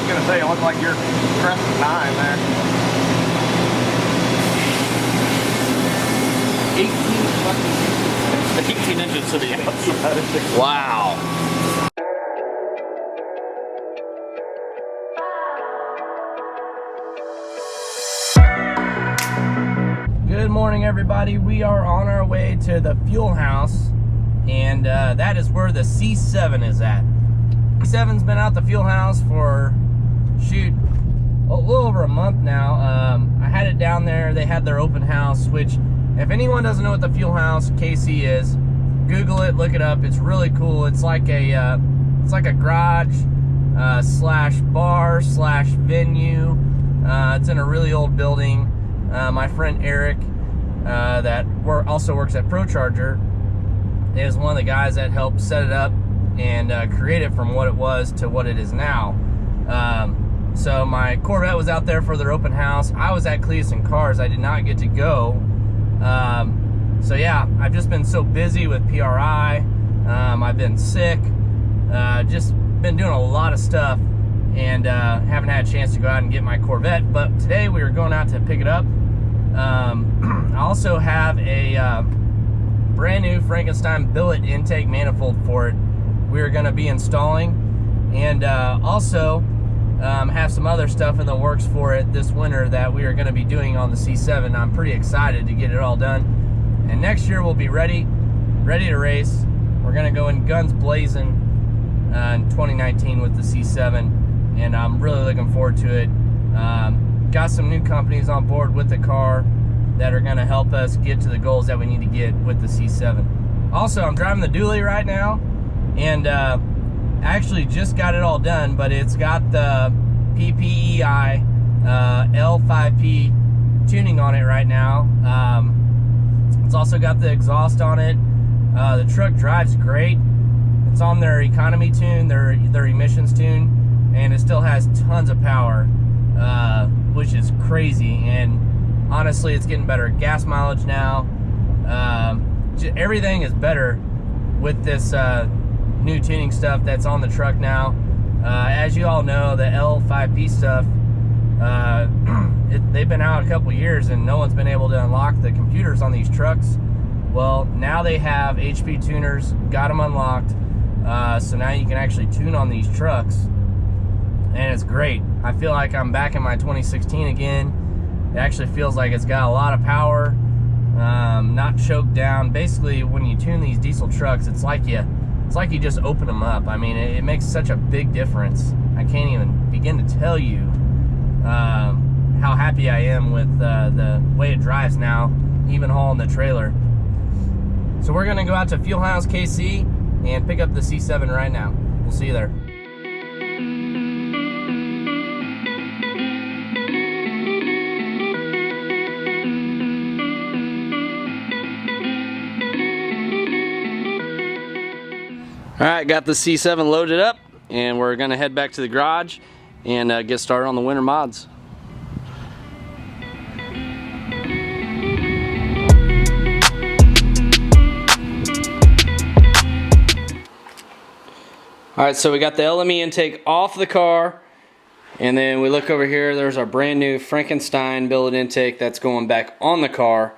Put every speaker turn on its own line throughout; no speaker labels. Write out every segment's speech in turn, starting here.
was gonna say, it looked like you're pressing 9 there.
18 inches to the outside.
Wow.
Good morning, everybody. We are on our way to the fuel house, and that is where the C7 is at. C7's been out the fuel house for, shoot, a little over a month now. I had it down there. They had their open house, which, if anyone doesn't know what the fuel house KC is, Google it, look it up. It's really cool. It's like a garage slash bar slash venue. It's in a really old building. My friend Eric, that also works at ProCharger, is one of the guys that helped set it up and create it from what it was to what it is now. So my Corvette was out there for their open house. I was at Cletus and Cars. I did not get to go. So yeah, I've just been so busy with PRI. I've been sick, just been doing a lot of stuff, and haven't had a chance to go out and get my Corvette. But today we were going out to pick it up. I also have a brand new Frankenstein billet intake manifold for it we're going to be installing, and also have some other stuff in the works for it this winter that we are going to be doing on the C7. I'm pretty excited to get it all done, and next year we'll be ready to race. We're going to go in guns blazing in 2019 with the C7, and I'm really looking forward to it. Got some new companies on board with the car that are going to help us get to the goals that we need to get with the C7. Also, I'm driving the dually right now, and actually just got it all done, but it's got the PPEI L5P tuning on it right now. It's also got the exhaust on it. The truck drives great. It's on their economy tune, their emissions tune, and it still has tons of power, which is crazy. And honestly, it's getting better gas mileage now. Everything is better with this new tuning stuff that's on the truck now. As you all know, the L5P stuff, they've been out a couple years and no one's been able to unlock the computers on these trucks. Well, now they have HP tuners, got them unlocked, so now you can actually tune on these trucks, and it's great. I feel like I'm back in my 2016 again. It actually feels like it's got a lot of power, not choked down. Basically, when you tune these diesel trucks, it's like you just open them up. I mean, it makes such a big difference. I can't even begin to tell you how happy I am with the way it drives now, even hauling the trailer. So we're gonna go out to Fuel House KC and pick up the C7 right now. We'll see you there. All right, got the C7 loaded up, and we're gonna head back to the garage and get started on the winter mods. All right, so we got the LME intake off the car, and then we look over here, there's our brand new Frankenstein billet intake that's going back on the car.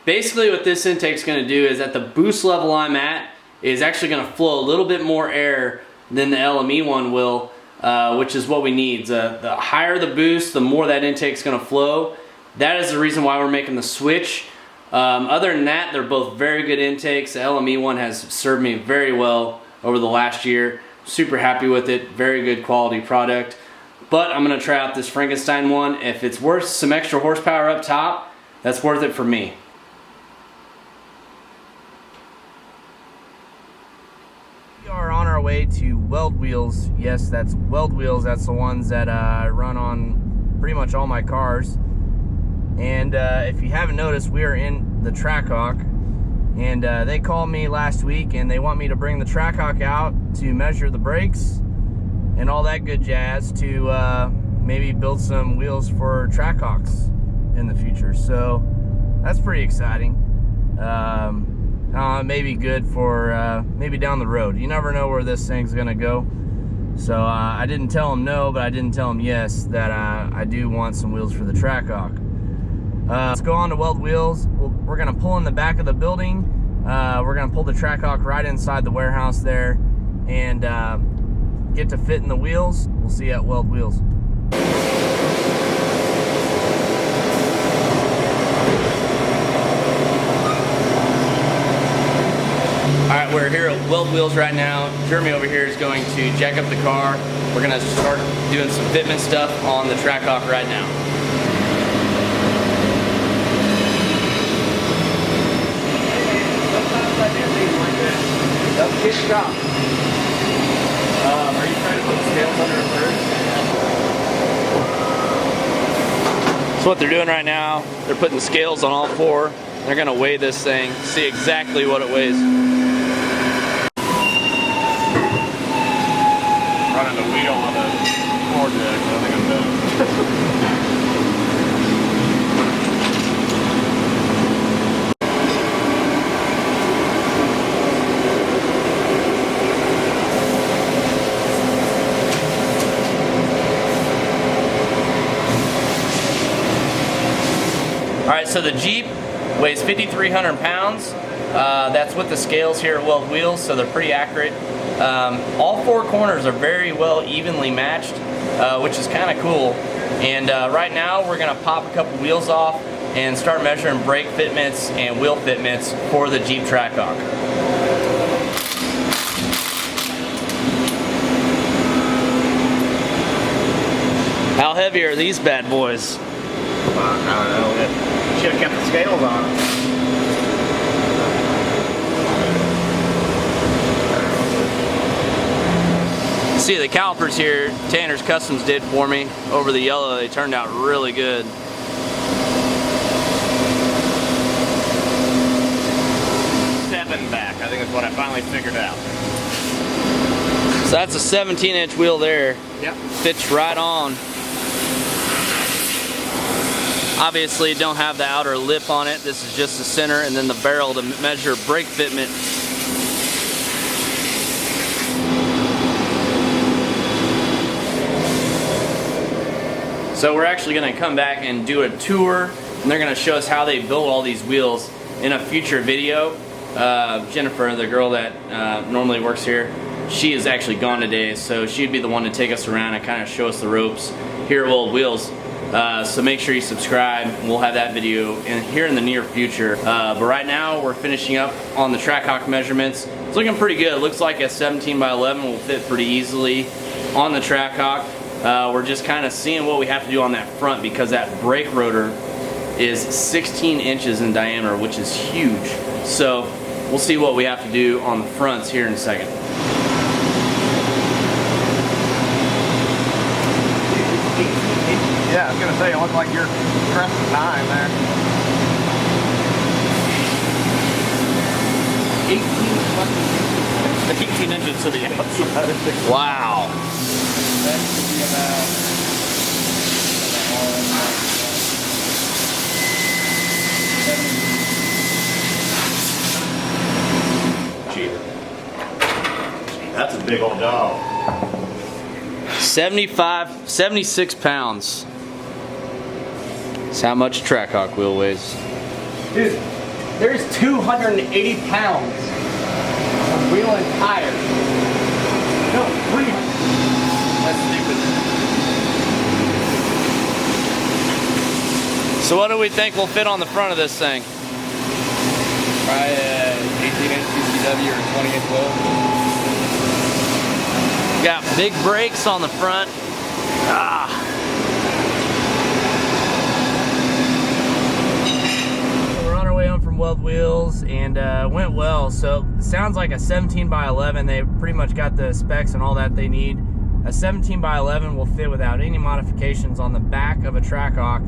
Basically what this intake's gonna do is at the boost level I'm at, is actually going to flow a little bit more air than the LME one will, which is what we need. The higher the boost, the more that intake's going to flow. That is the reason why we're making the switch. Other than that, they're both very good intakes. The LME one has served me very well over the last year. Super happy with it. Very good quality product. But I'm going to try out this Frankenstein one. If it's worth some extra horsepower up top, that's worth it for me. We are on our way to Weld Wheels. Yes, that's Weld Wheels. That's the ones that I run on pretty much all my cars. And if you haven't noticed, we are in the Trackhawk. And they called me last week and they want me to bring the Trackhawk out to measure the brakes and all that good jazz to maybe build some wheels for Trackhawks in the future. So that's pretty exciting. Maybe good for maybe down the road. You never know where this thing's gonna go. So I didn't tell him no, but I didn't tell him yes, that I do want some wheels for the Trackhawk. Let's go on to Weld Wheels. We're gonna pull in the back of the building. We're gonna pull the Trackhawk right inside the warehouse there and get to fitting the wheels. We'll see you at Weld Wheels. Alright, we're here at Weld Wheels right now. Jeremy over here is going to jack up the car. We're going to start doing some fitment stuff on the Trackhawk right now. Sometimes I do things like this. Don't get shocked. Are you trying to put the scales under it first? So what they're doing right now, they're putting the scales on all four. They're going to weigh this thing, see exactly what it weighs.
Running the wheel on the floor jack, I think I'm done.
All right, so the Jeep weighs 5,300 pounds. That's with the scales here at Weld Wheels, so they're pretty accurate. All four corners are very well evenly matched, which is kind of cool. And right now we're gonna pop a couple wheels off and start measuring brake fitments and wheel fitments for the Jeep Trackhawk. How heavy are these bad boys?
I don't know. Should have kept the scales on.
See the calipers here, Tanner's Customs did for me over the yellow. They turned out really good.
Seven back, I think that's what I finally figured out.
So that's a 17-inch wheel there.
Yep.
Fits right on. Obviously don't have the outer lip on it. This is just the center and then the barrel to measure brake fitment. So we're actually going to come back and do a tour, and they're going to show us how they build all these wheels in a future video. Jennifer, the girl that normally works here, she is actually gone today, so she'd be the one to take us around and kind of show us the ropes here at Weld Wheels. So make sure you subscribe. We'll have that video here in the near future. But right now we're finishing up on the Trackhawk measurements. It's looking pretty good. It looks like a 17 by 11 will fit pretty easily on the Trackhawk. We're just kind of seeing what we have to do on that front because that brake rotor is 16 inches in diameter, which is huge. So we'll see what we have to do on the fronts here in a second.
Yeah, I was gonna say, it looked like you're pressing 9 there.
18 inches to the outside.
Wow.
That should be about
That's a big old dog.
76 pounds. That's how much a Trackhawk wheel weighs.
Dude, there's 280 pounds of wheel and tire. No, 300. That's stupid.
So what do we think will fit on the front of this thing?
Probably 18-inch CCW or 20-inch wheel.
Got big brakes on the front. We're on our way home from Weld Wheels and went well. So it sounds like a 17 by 11. They pretty much got the specs and all that they need. A 17 by 11 will fit without any modifications on the back of a Trackhawk.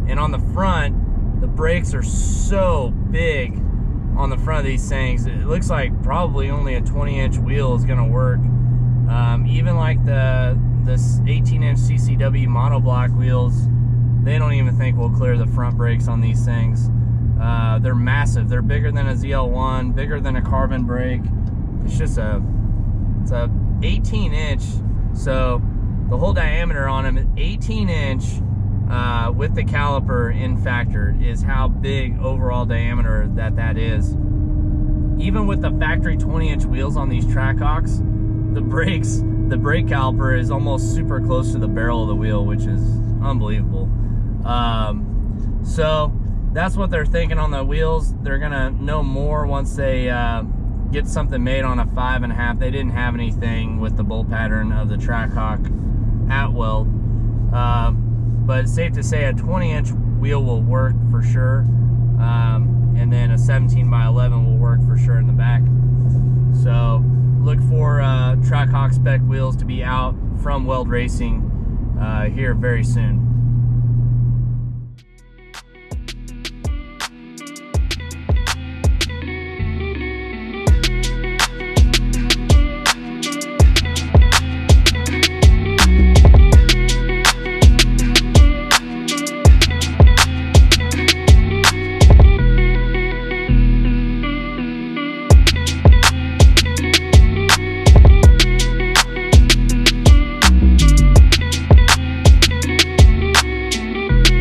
And on the front, the brakes are so big on the front of these things. It looks like probably only a 20-inch wheel is gonna work. Even like this 18-inch CCW monoblock wheels, they don't even think we'll clear the front brakes on these things. They're massive. They're bigger than a ZL1, bigger than a carbon brake. It's just it's a 18-inch So the whole diameter on them is 18 inch with the caliper in factor is how big overall diameter that is. Even with the factory 20-inch wheels on these Trackhawks, the brake caliper is almost super close to the barrel of the wheel, which is unbelievable. So that's what they're thinking on the wheels. They're gonna know more once they get something made on a 5.5. They didn't have anything with the bolt pattern of the Trackhawk at Weld. But it's safe to say a 20-inch wheel will work for sure. And then a 17x11 will work for sure in the back. So look for Trackhawk spec wheels to be out from Weld Racing here very soon.